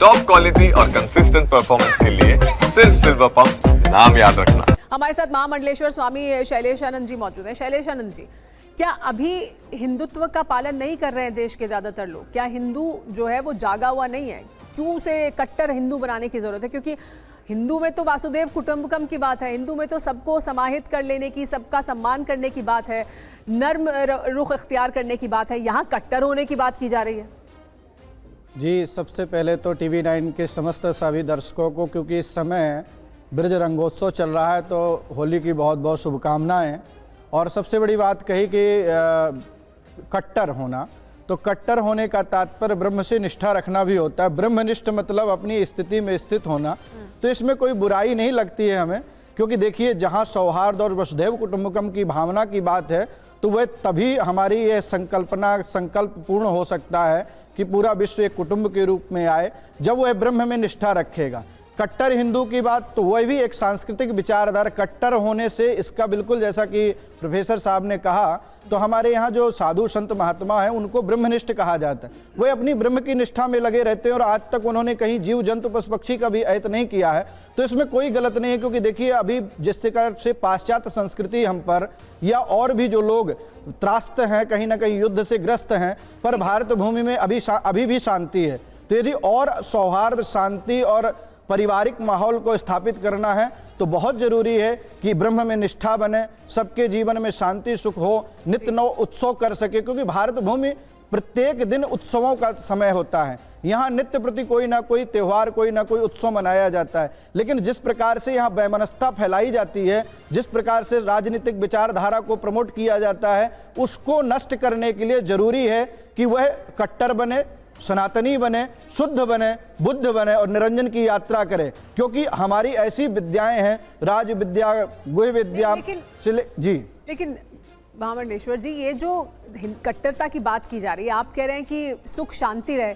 Top quality और consistent performance के लिए सिर्फ सिल्वर पंप नाम याद रखना। हमारे साथ महामंडलेश्वर स्वामी शैलेशानंद जी मौजूद हैं। शैलेशानंद जी, क्या अभी हिंदुत्व का पालन नहीं कर रहे हैं देश के ज्यादातर लोग? क्या हिंदू जो है वो जागा हुआ नहीं है? क्यों उसे कट्टर हिंदू बनाने की जरूरत है? क्योंकि हिंदू में तो वासुदेव कुटुंबकम की बात है, हिंदू में तो सबको समाहित कर लेने की, सबका सम्मान करने की बात है, नर्म रुख इख्तियार करने की बात है। यहाँ कट्टर होने की बात की जा रही है। जी, सबसे पहले तो टीवी 9 के समस्त सभी दर्शकों को, क्योंकि इस समय ब्रज रंगोत्सव चल रहा है, तो होली की बहुत बहुत शुभकामनाएं। और सबसे बड़ी बात कही कि कट्टर होना, तो कट्टर होने का तात्पर्य ब्रह्म से निष्ठा रखना भी होता है। ब्रह्मनिष्ठ मतलब अपनी स्थिति में स्थित होना। तो इसमें कोई बुराई नहीं लगती है हमें, क्योंकि देखिए जहाँ सौहार्द और वसुधैव कुटुंबकम की भावना की बात है, तो वह तभी हमारी ये संकल्प पूर्ण हो सकता है कि पूरा विश्व एक कुटुंब के रूप में आए, जब वह ब्रह्म में निष्ठा रखेगा। कट्टर हिंदू की बात, तो वह भी एक सांस्कृतिक विचारधारा। कट्टर होने से इसका बिल्कुल, जैसा कि प्रोफेसर साहब ने कहा, तो हमारे यहाँ जो साधु संत महात्मा हैं उनको ब्रह्मनिष्ठ कहा जाता है। वे अपनी ब्रह्म की निष्ठा में लगे रहते हैं और आज तक उन्होंने कहीं जीव जंतु पशु पक्षी का भी ऐत नहीं किया है। तो इसमें कोई गलत नहीं है, क्योंकि देखिए अभी जिस प्रकार से पाश्चात्य संस्कृति हम पर, या और भी जो लोग त्रास्त हैं, कहीं ना कहीं युद्ध से ग्रस्त हैं, पर भारत भूमि में अभी भी शांति है। तो यदि और सौहार्द, शांति और पारिवारिक माहौल को स्थापित करना है, तो बहुत जरूरी है कि ब्रह्म में निष्ठा बने, सबके जीवन में शांति सुख हो, नित्य नव उत्सव कर सके। क्योंकि भारत भूमि प्रत्येक दिन उत्सवों का समय होता है। यहाँ नित्य प्रति कोई ना कोई त्यौहार, कोई ना कोई उत्सव मनाया जाता है। लेकिन जिस प्रकार से यहाँ वैमनस्यता फैलाई जाती है, जिस प्रकार से राजनीतिक विचारधारा को प्रमोट किया जाता है, उसको नष्ट करने के लिए जरूरी है कि वह कट्टर बने, सनातनी बने, शुद्ध बने, बुद्ध बने और निरंजन की यात्रा करे। क्योंकि हमारी ऐसी विद्याएं हैं, राज विद्या, गुह विद्या, जी। लेकिन महामंडलेश्वर जी, ये जो कट्टरता की बात की जा रही है, आप कह रहे हैं कि सुख शांति रहे,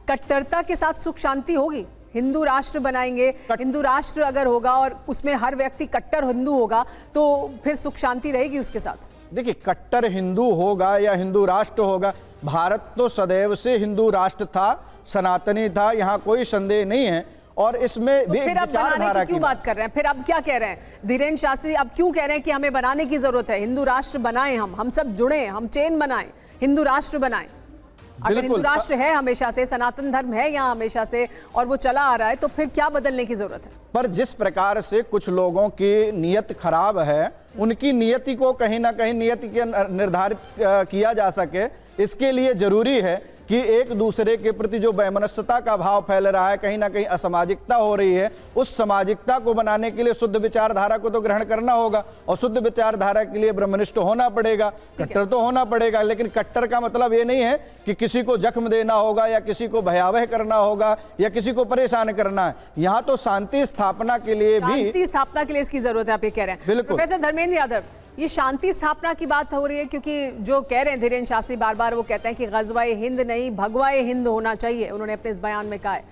कट्टरता के साथ सुख शांति होगी? हिंदू राष्ट्र बनाएंगे, हिंदू राष्ट्र अगर होगा और उसमें हर व्यक्ति कट्टर हिंदू होगा, तो फिर सुख शांति रहेगी उसके साथ? देखिए, कट्टर हिंदू होगा या हिंदू राष्ट्र होगा, भारत तो सदैव से हिंदू राष्ट्र था, सनातनी था, यहाँ कोई संदेह नहीं है। और इसमें तो भी फिर अब विचारधारा की क्यों बात कर रहे हैं? फिर अब क्या कह रहे हैं धीरेन्द्र शास्त्री? अब क्यों कह रहे हैं कि हमें बनाने की जरूरत है, हिंदू राष्ट्र बनाएं, हम सब जुड़े, हम चेन बनाएं, हिंदू राष्ट्र बनाएं? अगर हिंदू राष्ट्र है हमेशा से, सनातन धर्म है यहाँ हमेशा से और वो चला आ रहा है, तो फिर क्या बदलने की जरूरत है? पर जिस प्रकार से कुछ लोगों की नीयत खराब है, उनकी नियति को कहीं ना कहीं नियति के निर्धारित किया जा सके, इसके लिए जरूरी है कि एक दूसरे के प्रति जो वैमनस्यता का भाव फैल रहा है, कहीं ना कहीं असामाजिकता हो रही है, उस सामाजिकता को बनाने के लिए शुद्ध विचारधारा को तो ग्रहण करना होगा। और शुद्ध विचारधारा के लिए ब्रह्मनिष्ठ होना पड़ेगा, कट्टर तो होना पड़ेगा। लेकिन कट्टर का मतलब ये नहीं है कि किसी को जख्म देना होगा या किसी को भयावह करना होगा या किसी को परेशान करना है। यहाँ तो शांति स्थापना के लिए भी, शांति स्थापना के लिए इसकी जरूरत है, आप ये कह रहे हैं। बिल्कुल। प्रोफेसर धर्मेंद्र यादव, ये शांति स्थापना की बात हो रही है, क्योंकि जो कह रहे हैं धीरेन्द्र शास्त्री बार बार, वो कहते हैं कि गजवाए हिंद नहीं, भगवाए हिंद होना चाहिए। उन्होंने अपने इस बयान में कहा है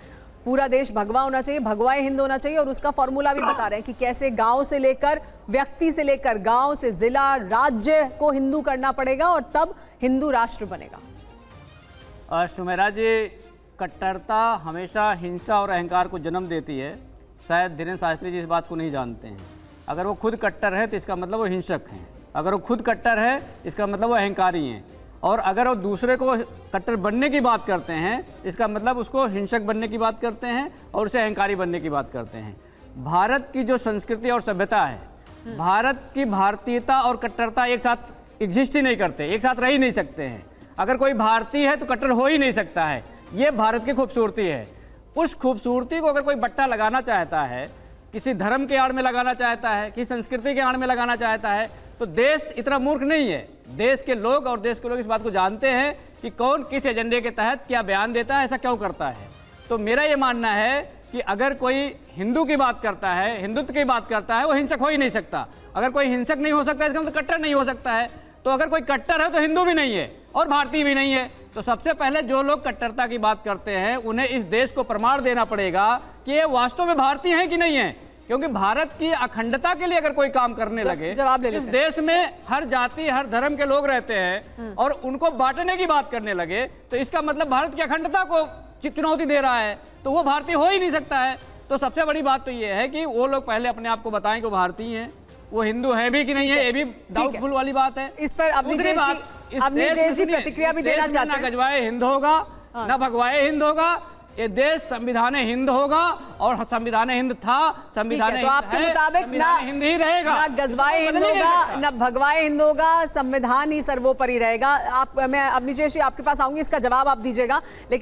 पूरा देश भगवा होना चाहिए, भगवाए हिंद होना चाहिए। और उसका फॉर्मूला भी बता रहे हैं कि कैसे गांव से लेकर, व्यक्ति से लेकर गांव से जिला, राज्य को हिंदू करना पड़ेगा और तब हिंदू राष्ट्र बनेगा। सुमेरा जी, कट्टरता हमेशा हिंसा और अहंकार को जन्म देती है। शायद धीरेन्द्र शास्त्री जी इस बात को नहीं जानते हैं। अगर वो खुद कट्टर है तो इसका मतलब वो हिंसक हैं, अगर वो खुद कट्टर है इसका मतलब वो अहंकारी हैं, और अगर वो दूसरे को कट्टर बनने की बात करते हैं इसका मतलब उसको हिंसक बनने की बात करते हैं और उसे अहंकारी बनने की बात करते हैं। भारत की जो संस्कृति और सभ्यता है, भारत की भारतीयता और कट्टरता एक साथ एग्जिस्ट ही नहीं करते, एक साथ रह ही नहीं सकते हैं। अगर कोई भारतीय है तो कट्टर हो ही नहीं सकता है। ये भारत की खूबसूरती है। उस खूबसूरती को अगर कोई बट्टा लगाना चाहता है, किसी धर्म के आड़ में लगाना चाहता है, किसी संस्कृति के आड़ में लगाना चाहता है, तो देश इतना मूर्ख नहीं है। देश के लोग और देश के लोग इस बात को जानते हैं कि कौन किस एजेंडे के तहत क्या बयान देता है, ऐसा क्यों करता है। तो मेरा ये मानना है कि अगर कोई हिंदू की बात करता है, हिंदुत्व की बात करता है, वो हिंसक हो ही नहीं सकता। अगर कोई हिंसक नहीं हो सकता इसका मतलब कट्टर नहीं हो सकता है। तो अगर कोई कट्टर है तो हिंदू भी नहीं है और भारतीय भी नहीं है। तो सबसे पहले जो लोग कट्टरता की बात करते हैं उन्हें इस देश को प्रमाण देना पड़ेगा कि ये वास्तव में भारतीय हैं कि नहीं है। क्योंकि भारत की अखंडता के लिए अगर कोई काम करने लगे, इस देश में हर जाति हर धर्म के लोग रहते हैं और उनको बांटने की बात करने लगे, तो इसका मतलब भारत की अखंडता को चुनौती दे रहा है तो वो भारतीय हो ही नहीं सकता है। तो सबसे बड़ी बात तो ये है कि वो लोग पहले अपने आप को बताएं कि वो भारतीय हैं, वो हिंदू है भी कि नहीं है, ये भी डाउटफुल वाली बात है। इस पर दूसरी बात, इस देश में सुनिए, प्रतिक्रिया भी इस देना देश में चाहते ना हैं। गजवाए हिंद होगा, ना भगवाए हिंद होगा, ये देश संविधान हिंद होगा और संविधान हिंद था, संविधान तो आपके मुताबिक ना हिंद ही रहेगा, ना गजवाए हिंद होगा, ना भगवाए हिंद होगा, संविधान ही सर्वोपरि रहेगा। आप, मैं अब नीचे आपके पास आऊंगी, इसका जवाब आप दीजिएगा, लेकिन